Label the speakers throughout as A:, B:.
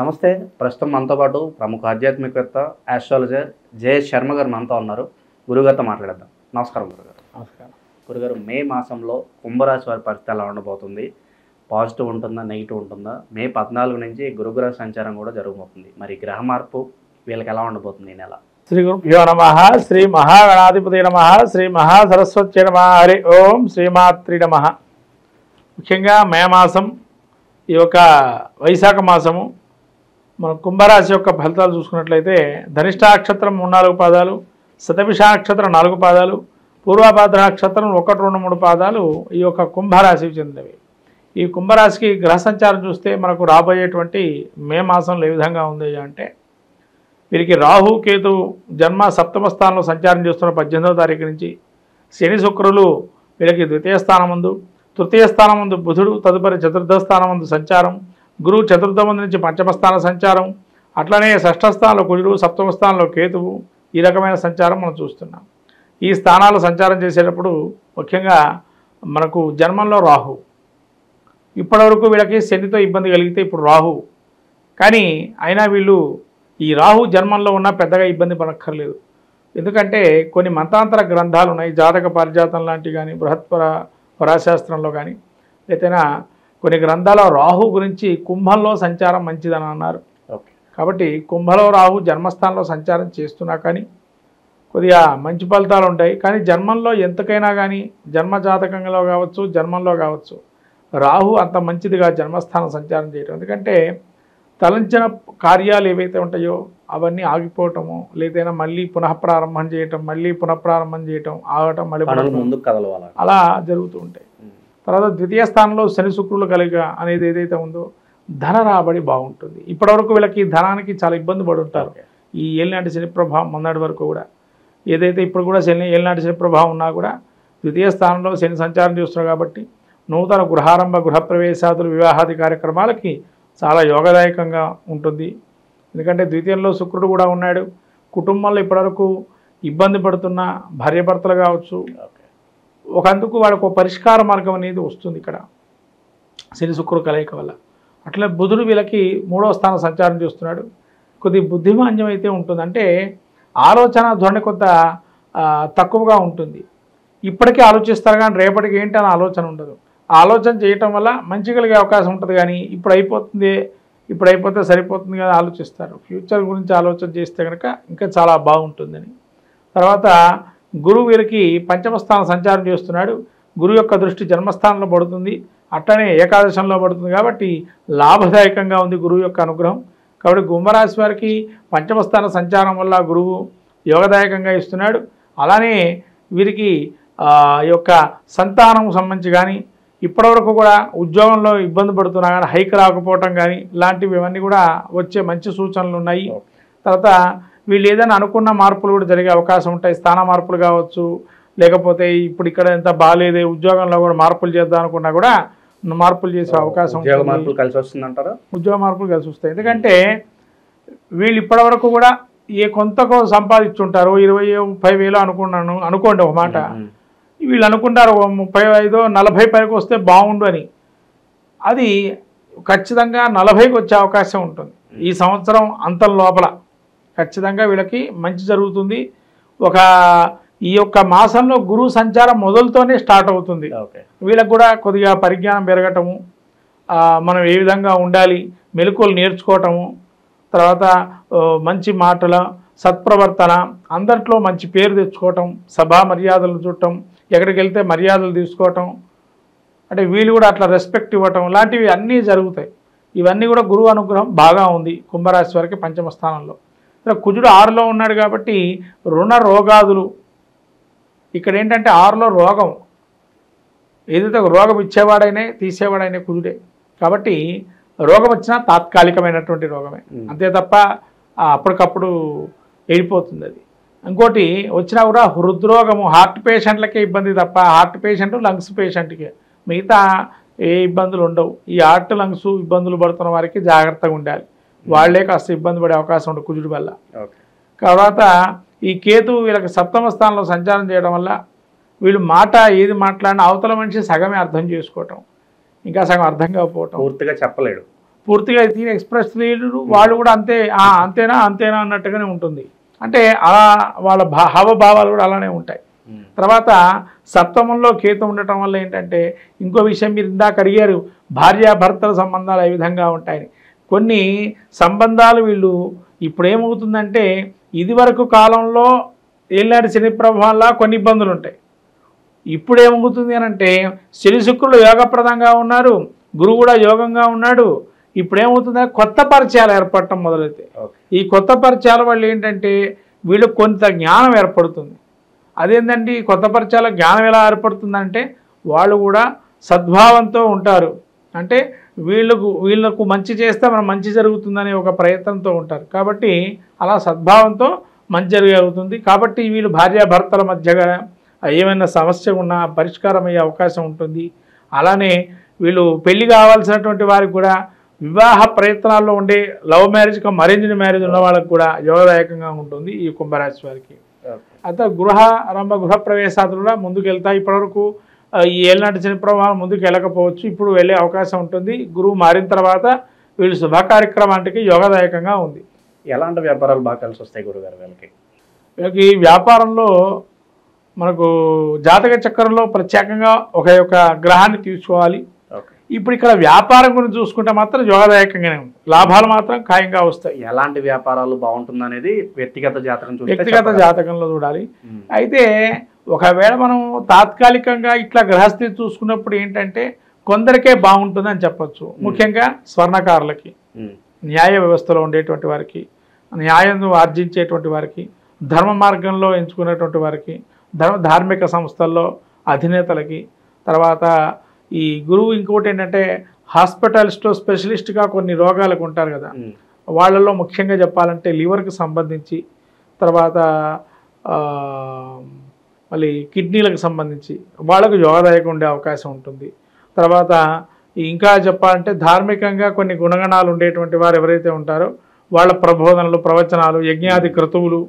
A: నమస్తే. ప్రస్తుతం మనతో పాటు ప్రముఖ ఆధ్యాత్మికవేత్త ఆస్ట్రాలజర్ జయేష్ శర్మ గారు మనతో ఉన్నారు. గురుగారితో మాట్లాడేద్దాం. నమస్కారం గురుగారు.
B: నమస్కారం.
A: గురుగారు, మే మాసంలో కుంభరాశి వారి పరిస్థితి ఎలా ఉండబోతుంది? పాజిటివ్ ఉంటుందా, నెగిటివ్ ఉంటుందా? మే 14 నుంచి గురుగ్రహ సంచారం కూడా జరగబోతుంది. మరి గ్రహ మార్పు వీళ్ళకి ఎలా ఉండబోతుంది ఈ నెల?
B: శ్రీ గురుభ్యో నమః. శ్రీ మహాగణాధిపతి నమః. శ్రీ మహాసరస్వతి నమః. హరి ఓం శ్రీమాత్రి నమః. ముఖ్యంగా మే మాసం, ఈ యొక్క వైశాఖ మాసము, మన కుంభరాశి యొక్క ఫలితాలు చూసుకున్నట్లయితే ధనిష్ట నక్షత్రం 3-4 పాదాలు, శతభిష నక్షత్రం 4 పాదాలు, పూర్వభాద్ర నక్షత్రం 1, 2, 3 పాదాలు ఈ యొక్క కుంభరాశికి చెందినవి. ఈ కుంభరాశికి గ్రహ సంచారం చూస్తే మనకు రాబోయేటువంటి మే మాసంలో ఏ విధంగా ఉంది అంటే, వీరికి రాహు కేతు జన్మ సప్తమ స్థానంలో సంచారం చేస్తున్న 18వ తారీఖు నుంచి, శని శుక్రులు వీళ్ళకి ద్వితీయ స్థానం ముందు, తృతీయ స్థానం ముందు బుధుడు, తదుపరి చతుర్థ స్థానం ముందు సంచారం, గురువు చతుర్థ ముందు నుంచి పంచమ స్థాన సంచారం, అట్లనే షష్ఠ స్థానంలో కుజుడు, సప్తమ స్థానంలో కేతువు, ఈ రకమైన సంచారం మనం చూస్తున్నాం. ఈ స్థానాలు సంచారం చేసేటప్పుడు ముఖ్యంగా మనకు జన్మంలో రాహు, ఇప్పటివరకు వీళ్ళకి శనితో ఇబ్బంది కలిగితే ఇప్పుడు రాహు, కానీ అయినా వీళ్ళు ఈ రాహు జన్మంలో ఉన్న పెద్దగా ఇబ్బంది పడక్కర్లేదు. ఎందుకంటే కొన్ని మతాంతర గ్రంథాలు ఉన్నాయి, జాతక పారిజాతం లాంటివి కానీ, పరాశాస్త్రంలో కానీ, లేదైనా కొన్ని గ్రంథాల రాహు గురించి కుంభంలో సంచారం మంచిదని అన్నారు. కాబట్టి కుంభలో రాహు జన్మస్థానంలో సంచారం చేస్తున్నా కానీ కొద్దిగా మంచి ఫలితాలు ఉంటాయి. కానీ జన్మంలో ఎంతకైనా కానీ, జన్మజాతకంలో కావచ్చు, జన్మంలో కావచ్చు, రాహు అంత మంచిదిగా జన్మస్థానం సంచారం చేయడం. ఎందుకంటే తలంచిన కార్యాలు ఏవైతే ఉంటాయో అవన్నీ ఆగిపోవటము, లేదైనా మళ్ళీ పునఃప్రారంభం చేయటం, ఆగటం, మళ్ళీ
A: ముందుకు కదలవాలి,
B: అలా జరుగుతూ ఉంటాయి. తర్వాత ద్వితీయ స్థానంలో శని శుక్రులు కలిగ అనేది ఏదైతే ఉందో ధన రాబడి బాగుంటుంది. ఇప్పటివరకు వీళ్ళకి ధనానికి చాలా ఇబ్బంది పడి ఉంటారు. ఈ ఏలినాటి శని ప్రభావం మొన్నటి వరకు కూడా, ఏదైతే ఇప్పుడు కూడా ఏలినాటి శని ప్రభావం ఉన్నా కూడా ద్వితీయ స్థానంలో శని సంచారం చేస్తున్నారు కాబట్టి నూతన గృహారంభ, గృహప్రవేశాదులు, వివాహాది కార్యక్రమాలకి చాలా యోగదాయకంగా ఉంటుంది. ఎందుకంటే ద్వితీయంలో శుక్రుడు కూడా ఉన్నాడు. కుటుంబంలో ఇప్పటివరకు ఇబ్బంది పడుతున్న భార్యాభర్తలు కావచ్చు, ఒకందుకు వాళ్ళకు ఒక పరిష్కార మార్గం అనేది వస్తుంది ఇక్కడ శని శుక్రుడు కలయిక వల్ల. అట్లా బుధుడు వీళ్ళకి 3వ స్థానం సంచారం చేస్తున్నాడు. కొద్ది బుద్ధిమాన్యం అయితే ఉంటుంది, అంటే ఆలోచన ధోరణి కొంత తక్కువగా ఉంటుంది. ఇప్పటికీ ఆలోచిస్తారు కానీ రేపటికి ఏంటి అని ఆలోచన ఉండదు. ఆలోచన చేయటం వల్ల మంచి కలిగే అవకాశం ఉంటుంది, కానీ ఇప్పుడు అయిపోతే సరిపోతుంది కదా ఆలోచిస్తారు. ఫ్యూచర్ గురించి ఆలోచన చేస్తే కనుక ఇంకా చాలా బాగుంటుందని. తర్వాత గురువు వీరికి పంచమ స్థానం సంచారం చేస్తున్నాడు. గురువు యొక్క దృష్టి జన్మస్థానంలో పడుతుంది, అట్టనే ఏకాదశంలో పడుతుంది. కాబట్టి లాభదాయకంగా ఉంది గురువు యొక్క అనుగ్రహం. కాబట్టి కుంభరాశి వారికి పంచమ స్థాన సంచారం వల్ల గురువు యోగదాయకంగా ఇస్తున్నాడు. అలానే వీరికి ఈ యొక్క సంతానం సంబంధించి కానీ, ఇప్పటివరకు కూడా ఉద్యోగంలో ఇబ్బంది పడుతున్నా కానీ హైక్ రాకపోవటం కానీ ఇలాంటివి ఇవన్నీ కూడా వచ్చే మంచి సూచనలు ఉన్నాయి. తర్వాత వీళ్ళు ఏదైనా అనుకున్న మార్పులు కూడా జరిగే అవకాశం ఉంటాయి. స్థాన మార్పులు కావచ్చు, లేకపోతే ఇప్పుడు ఇక్కడ ఎంత బాగాలేదే ఉద్యోగంలో కూడా మార్పులు చేద్దాం అనుకున్నా కూడా మార్పులు చేసే అవకాశం,
A: ఉద్యోగ మార్పులు కలిసి వస్తుందంటారా?
B: ఉద్యోగ మార్పులు కలిసి వస్తాయి. ఎందుకంటే వీళ్ళు ఇప్పటివరకు కూడా కొంతకో సంపాదించుంటారు, 20-30 వేలు అనుకోండి ఒక మాట. వీళ్ళు అనుకుంటారు 35-40 పైకి వస్తే బాగుండు అని. అది ఖచ్చితంగా 40కి వచ్చే అవకాశం ఉంటుంది. ఈ సంవత్సరం అంతం లోపల ఖచ్చితంగా వీళ్ళకి మంచి జరుగుతుంది. ఈ యొక్క మాసంలో గురువు సంచారం మొదలుతోనే స్టార్ట్ అవుతుంది. వీళ్ళకి కూడా కొద్దిగా పరిజ్ఞానం పెరగటము, మనం ఏ విధంగా ఉండాలి, మెలకువలు నేర్చుకోవటము, తర్వాత మంచి మాటల సత్ప్రవర్తన, అందరిలో మంచి పేరు తెచ్చుకోవటం, సభా మర్యాదలు చూడటం, ఎక్కడికి వెళ్తే మర్యాదలు తీసుకోవటం, అంటే వీళ్ళు కూడా అట్లా రెస్పెక్ట్ ఇవ్వటం, లాంటివి అన్నీ జరుగుతాయి. ఇవన్నీ కూడా గురువు అనుగ్రహం బాగా ఉంది కుంభరాశి వారికి పంచమ స్థానంలో. కుజుడు 6లో ఉన్నాడు కాబట్టి రుణ రోగాదులు, ఇక్కడ ఏంటంటే 6లో రోగం, ఏదైతే రోగం ఇచ్చేవాడైనా తీసేవాడైనా కుజుడే. కాబట్టి రోగం వచ్చినా తాత్కాలికమైనటువంటి రోగమే, అంతే తప్ప అప్పటికప్పుడు వెళ్ళిపోతుంది అది. ఇంకోటి వచ్చినా కూడా హృద్రోగము, హార్ట్ పేషెంట్లకే ఇబ్బంది తప్ప హార్ట్ పేషెంట్, లంగ్స్ పేషెంట్కి మిగతా ఏ ఇబ్బందులు ఉండవు. ఈ హార్ట్ లంగ్స్ ఇబ్బందులు పడుతున్న వారికి జాగ్రత్తగా ఉండాలి, వాళ్లే కాస్త ఇబ్బంది పడే అవకాశం ఉంటుంది కుజుడి వల్ల. తర్వాత ఈ కేతు వీళ్ళకి సప్తమ స్థానంలో సంచారం చేయడం వల్ల వీళ్ళు ఏది మాట్లాడినా అవతల మనిషి సగమే అర్థం చేసుకోవటం, ఇంకా సగం అర్థం కాకపోవటం,
A: పూర్తిగా చెప్పలేడు.
B: పూర్తిగా తిని ఎక్స్ప్రెస్ లీడరు వాళ్ళు కూడా అంతే అంతేనా అంతేనా అన్నట్టుగానే ఉంటుంది. అంటే అలా వాళ్ళ హావభావాలు కూడా అలానే ఉంటాయి. తర్వాత సప్తమంలో కేతు ఉండటం వల్ల ఏంటంటే ఇంకో విషయం మీరు ఇందాక అడిగారు, భార్యాభర్తల సంబంధాలు ఏ విధంగా ఉంటాయని. కొన్ని సంబంధాలు వీళ్ళు ఇప్పుడు ఏమవుతుందంటే ఇదివరకు కాలంలో ఏళ్ళనాటి శని ప్రభావంలా కొన్ని ఇబ్బందులు ఉంటాయి. ఇప్పుడు ఏమవుతుంది అని అంటే శని శుక్రులు యోగప్రదంగా ఉన్నారు, గురువు కూడా యోగంగా ఉన్నాడు. ఇప్పుడు ఏమవుతుందంటే కొత్త పరిచయాలు ఏర్పడటం మొదలైతే ఈ కొత్త పరిచయాల వల్ల ఏంటంటే వీళ్ళకి కొంత జ్ఞానం ఏర్పడుతుంది. అదేంటండి కొత్త పరిచయాల జ్ఞానం ఎలా ఏర్పడుతుందంటే వాళ్ళు కూడా సద్భావంతో ఉంటారు. అంటే వీళ్ళకు మంచి చేస్తే మనం మంచి జరుగుతుందనే ఒక ప్రయత్నంతో ఉంటారు. కాబట్టి అలా సద్భావంతో మంచి జరుగుతుంది. కాబట్టి వీళ్ళు భార్యాభర్తల మధ్యగా ఏమైనా సమస్య ఉన్నా పరిష్కారం అయ్యే అవకాశం ఉంటుంది. అలానే వీళ్ళు పెళ్లి కావాల్సినటువంటి వారికి కూడా వివాహ ప్రయత్నాల్లో ఉండే love marriage come arranged marriage ఉన్న వాళ్ళకి కూడా యోగదాయకంగా ఉంటుంది ఈ కుంభరాశి వారికి. అయితే గృహ ప్రవేశాలు కూడా ముందుకు వెళ్తాయి. ఇప్పటివరకు ఈ ఏళ్ళనాటి శని ప్రభావం ముందుకు వెళ్ళకపోవచ్చు, ఇప్పుడు వెళ్ళే అవకాశం ఉంటుంది. గురువు మారిన తర్వాత వీళ్ళు శుభ కార్యక్రమానికి యోగదాయకంగా ఉంది.
A: ఎలాంటి వ్యాపారాలు బాగా కలిసి వస్తాయి గురుగారు వీళ్ళకి?
B: వీళ్ళకి వ్యాపారంలో మనకు జాతక చక్రంలో ప్రత్యేకంగా ఒక గ్రహాన్ని తీసుకోవాలి. ఇప్పుడు ఇక్కడ వ్యాపారం గురించి చూసుకుంటే మాత్రం యోగదాయకంగానే ఉంది, లాభాలు మాత్రం ఖాయంగా వస్తాయి.
A: ఎలాంటి వ్యాపారాలు బాగుంటుంది అనేది వ్యక్తిగత
B: జాతకంలో చూడాలి. అయితే ఒకవేళ మనం తాత్కాలికంగా ఇట్లా గ్రహస్థితి చూసుకున్నప్పుడు ఏంటంటే కొందరికే బాగుంటుంది అని చెప్పచ్చు. ముఖ్యంగా స్వర్ణకారులకి, న్యాయ వ్యవస్థలో ఉండేటువంటి వారికి, న్యాయం ఆర్జించేటువంటి వారికి, ధర్మ మార్గంలో ఎంచుకునేటువంటి వారికి, ధార్మిక సంస్థల్లో అధినేతలకి, తర్వాత ఈ గురువు ఇంకోటి ఏంటంటే హాస్పిటల్స్లో స్పెషలిస్ట్గా కొన్ని రోగాలకు ఉంటారు కదా, వాళ్ళల్లో ముఖ్యంగా చెప్పాలంటే లివర్కి సంబంధించి, తర్వాత మళ్ళీ కిడ్నీలకు సంబంధించి వాళ్ళకు యోగదాయకం ఉండే అవకాశం ఉంటుంది. తర్వాత ఇంకా చెప్పాలంటే ధార్మికంగా కొన్ని గుణగణాలు ఉండేటువంటి వారు ఎవరైతే ఉంటారో వాళ్ళ ప్రబోధనలు, ప్రవచనాలు, యజ్ఞాది క్రతువులు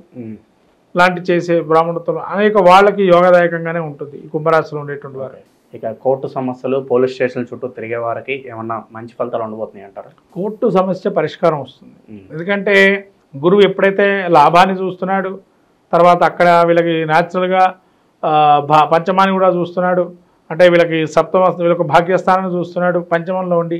B: లాంటి చేసే బ్రాహ్మణత్వం అనేక వాళ్ళకి యోగదాయకంగానే ఉంటుంది ఈ కుంభరాశిలో ఉండేటువంటి వారు.
A: ఇక కోర్టు సమస్యలు, పోలీస్ స్టేషన్ల చుట్టూ తిరిగే వారికి ఏమన్నా మంచి ఫలితాలు ఉండబోతున్నాయి అంటారు?
B: కోర్టు సమస్య పరిష్కారం వస్తుంది. ఎందుకంటే గురువు ఎప్పుడైతే లాభాన్ని చూస్తున్నాడు, తర్వాత అక్కడ వీళ్ళకి న్యాచురల్గా పంచమాన్ని కూడా చూస్తున్నాడు, అంటే వీళ్ళకి వీళ్ళకి భాగ్యస్థానాన్ని చూస్తున్నాడు పంచమంలో ఉండి,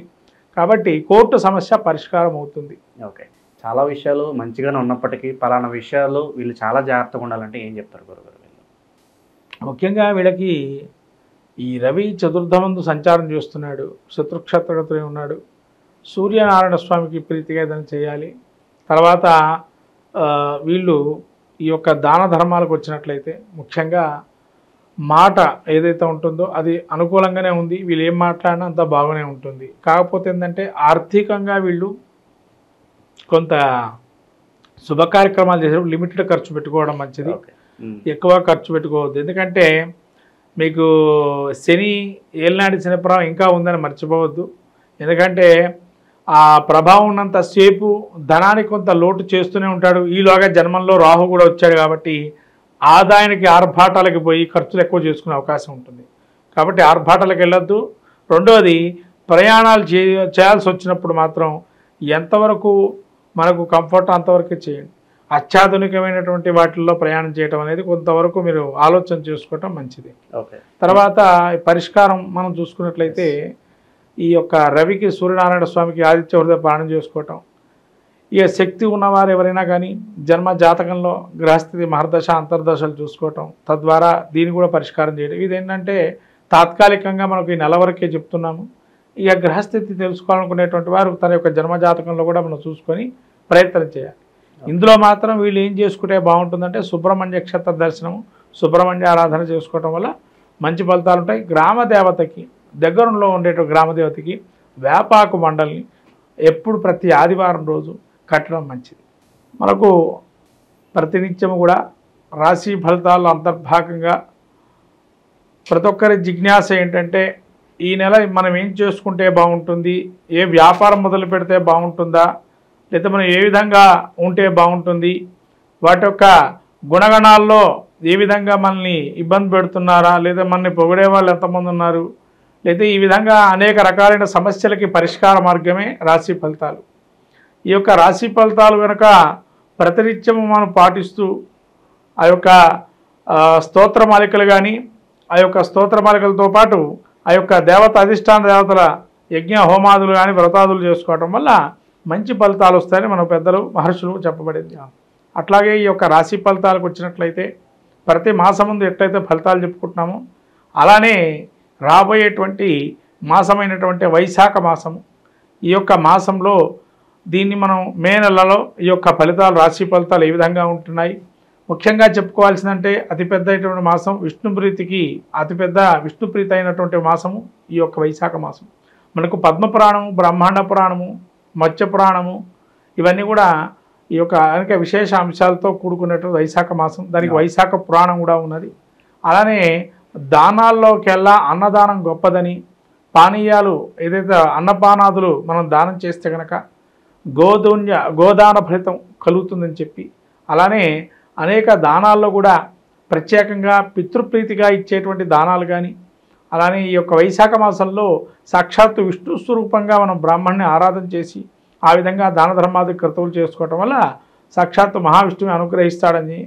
B: కాబట్టి కోర్టు సమస్య పరిష్కారం అవుతుంది.
A: ఓకే, చాలా విషయాలు మంచిగానే ఉన్నప్పటికీ పలానా విషయాలు వీళ్ళు చాలా జాగ్రత్తగా ఉండాలంటే ఏం చెప్తారు గురుగారు?
B: ముఖ్యంగా వీళ్ళకి ఈ రవి చతుర్థమందు సంచారం చేస్తున్నాడు, శత్రుక్షేత్రగతులై ఉన్నాడు. సూర్యనారాయణ స్వామికి ప్రీతిగా ఏదైనా చేయాలి. తర్వాత వీళ్ళు ఈ యొక్క దాన ధర్మాలకు వచ్చినట్లయితే ముఖ్యంగా మాట ఏదైతే ఉంటుందో అది అనుకూలంగానే ఉంది. వీళ్ళు ఏం మాట్లాడినా అంత బాగానే ఉంటుంది. కాకపోతే ఏంటంటే ఆర్థికంగా వీళ్ళు కొంత శుభ కార్యక్రమాలు చేసేటప్పుడు లిమిటెడ్ ఖర్చు పెట్టుకోవడం మంచిది, ఎక్కువ ఖర్చు పెట్టుకోవద్దు. ఎందుకంటే మీకు శని ఏళ్ళనాటి శని ప్రభావం ఇంకా ఉందని మర్చిపోవద్దు. ఎందుకంటే ఆ ప్రభావం ఉన్నంతసేపు ధనానికి కొంత లోటు చేస్తూనే ఉంటాడు. ఈలోగా జన్మంలో రాహు కూడా వచ్చాడు కాబట్టి ఆదాయానికి ఆర్భాటాలకు పోయి ఖర్చులు ఎక్కువ చేసుకునే అవకాశం ఉంటుంది. కాబట్టి ఆర్భాటాలకు వెళ్ళొద్దు. రెండోది ప్రయాణాలు చేయాల్సి వచ్చినప్పుడు మాత్రం ఎంతవరకు మనకు కంఫర్ట్ అంతవరకు చేయండి. అత్యాధునికమైనటువంటి వాటిల్లో ప్రయాణం చేయడం అనేది కొంతవరకు మీరు ఆలోచన చేసుకోవటం మంచిది. తర్వాత పరిష్కారం మనం చూసుకున్నట్లయితే ఈ యొక్క రవికి సూర్యనారాయణ స్వామికి ఆదిత్య హృదయ పాలన చేసుకోవటం, ఇక శక్తి ఉన్నవారు ఎవరైనా కానీ జన్మ జాతకంలో గ్రహస్థితి మహర్దశ అంతర్దశలు చూసుకోవటం, తద్వారా దీన్ని కూడా పరిష్కారం చేయడం. ఇదేంటంటే తాత్కాలికంగా మనకు ఈ నెల వరకే చెప్తున్నాము. ఇక గ్రహస్థితి తెలుసుకోవాలనుకునేటువంటి వారు తన యొక్క జన్మ జాతకంలో కూడా మనం చూసుకొని ప్రయత్నం చేయాలి. ఇందులో మాత్రం వీళ్ళు ఏం చేసుకుంటే బాగుంటుందంటే సుబ్రహ్మణ్య క్షేత్ర దర్శనం, సుబ్రహ్మణ్య ఆరాధన చేసుకోవటం వల్ల మంచి ఫలితాలు ఉంటాయి. గ్రామ దేవతకి దగ్గరలో ఉండేటువంటి గ్రామదేవతకి వేపాకు మండలిని ఎప్పుడు ప్రతి ఆదివారం రోజు కట్టడం మంచిది. మనకు ప్రతినిత్యము కూడా రాశి ఫలితాల్లో అంతర్భాగంగా ప్రతి ఒక్కరి జిజ్ఞాస ఏంటంటే ఈ నెల మనం ఏం చేసుకుంటే బాగుంటుంది, ఏ వ్యాపారం మొదలు పెడితే బాగుంటుందా, లేదా మనం ఏ విధంగా ఉంటే బాగుంటుంది, వాటి యొక్క గుణగణాల్లో ఏ విధంగా మనల్ని ఇబ్బంది పెడుతున్నారా, లేదా మనల్ని పొగిడే వాళ్ళు ఎంతమంది ఉన్నారు, అయితే ఈ విధంగా అనేక రకాలైన సమస్యలకి పరిష్కార మార్గమే రాశి ఫలితాలు. ఈ యొక్క రాశి ఫలితాలు కనుక ప్రతినిత్యము మనం పాటిస్తూ ఆ యొక్క స్తోత్రమాలికలు కానీ ఆ యొక్క స్తోత్రమాలికలతో పాటు ఆ యొక్క దేవత అధిష్టాన దేవతల యజ్ఞ హోమాదులు కానీ వ్రతాదులు చేసుకోవటం వల్ల మంచి ఫలితాలు వస్తాయని మన పెద్దలు మహర్షులు చెప్పబడింది. అట్లాగే ఈ యొక్క రాశి ఫలితాలకు వచ్చినట్లయితే ప్రతి మాసం ముందు ఎట్లయితే ఫలితాలు చెప్పుకుంటున్నామో అలానే రాబోయేటువంటి మాసమైనటువంటి వైశాఖ మాసము, ఈ యొక్క మాసంలో దీన్ని మనం మే నెలలో ఈ యొక్క ఫలితాలు రాశి ఫలితాలు ఏ విధంగా ఉంటున్నాయి, ముఖ్యంగా చెప్పుకోవాల్సిందంటే అతిపెద్దటువంటి మాసం విష్ణుప్రీతికి అతిపెద్ద విష్ణుప్రీతి అయినటువంటి మాసము ఈ యొక్క వైశాఖ మాసం. మనకు పద్మపురాణము, బ్రహ్మాండ పురాణము, మత్స్య పురాణము ఇవన్నీ కూడా ఈ యొక్క అనేక విశేష అంశాలతో కూడుకున్నటువంటి వైశాఖ మాసం. దానికి వైశాఖ పురాణం కూడా ఉన్నది. అలానే దానాల్లోకెల్లా అన్నదానం గొప్పదని, పానీయాలు ఏదైతే అన్నపానాదులు మనం దానం చేస్తే కనుక గోదాన ఫలితం కలుగుతుందని చెప్పి, అలానే అనేక దానాల్లో కూడా ప్రత్యేకంగా పితృప్రీతిగా ఇచ్చేటువంటి దానాలు కానీ, అలానే ఈ యొక్క వైశాఖ మాసంలో సాక్షాత్తు విష్ణు స్వరూపంగా మనం బ్రాహ్మణ్ణి ఆరాధన చేసి ఆ విధంగా దాన ధర్మాది క్రతువులు చేసుకోవటం వల్ల సాక్షాత్తు మహావిష్ణువుని అనుగ్రహిస్తాడని,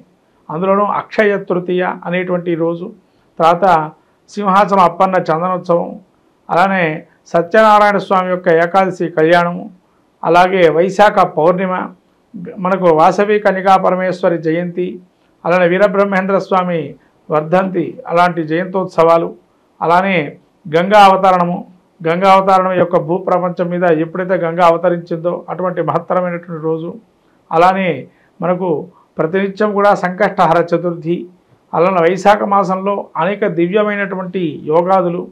B: అందులోనూ అక్షయ తృతీయ అనేటువంటి రోజు, తర్వాత సింహాచలం అప్పన్న చందనోత్సవం, అలానే సత్యనారాయణ స్వామి యొక్క ఏకాదశి కళ్యాణము, అలాగే వైశాఖ పౌర్ణిమ, మనకు వాసవి కన్యకా పరమేశ్వరి జయంతి, అలానే వీరబ్రహ్మేంద్ర స్వామి వర్ధంతి, అలాంటి జయంతోత్సవాలు, అలానే గంగా అవతరణము, గంగా అవతరణం యొక్క భూప్రపంచం మీద ఎప్పుడైతే గంగా అవతరించిందో అటువంటి మహత్తరమైనటువంటి రోజు, అలానే మనకు ప్రతినిత్యం కూడా సంకష్టహర చతుర్థి, అలానే వైశాఖ మాసంలో అనేక దివ్యమైనటువంటి యోగాదులు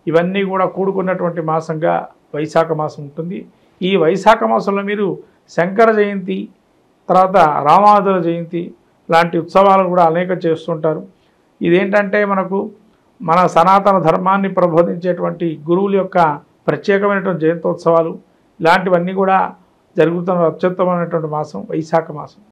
B: ఇవన్నీ కూడా కూడుకున్నటువంటి మాసంగా వైశాఖ మాసం ఉంటుంది. ఈ వైశాఖ మాసంలో మీరు శంకర జయంతి, తర్వాత రామానుజుల జయంతి లాంటి ఉత్సవాలు కూడా అనేక చేస్తుంటారు. ఇదేంటంటే మనకు మన సనాతన ధర్మాన్ని ప్రబోధించేటువంటి గురువుల యొక్క ప్రత్యేకమైనటువంటి జయంతోత్సవాలు ఇలాంటివన్నీ కూడా జరుగుతున్న అత్యుత్తమైనటువంటి మాసం వైశాఖ మాసం.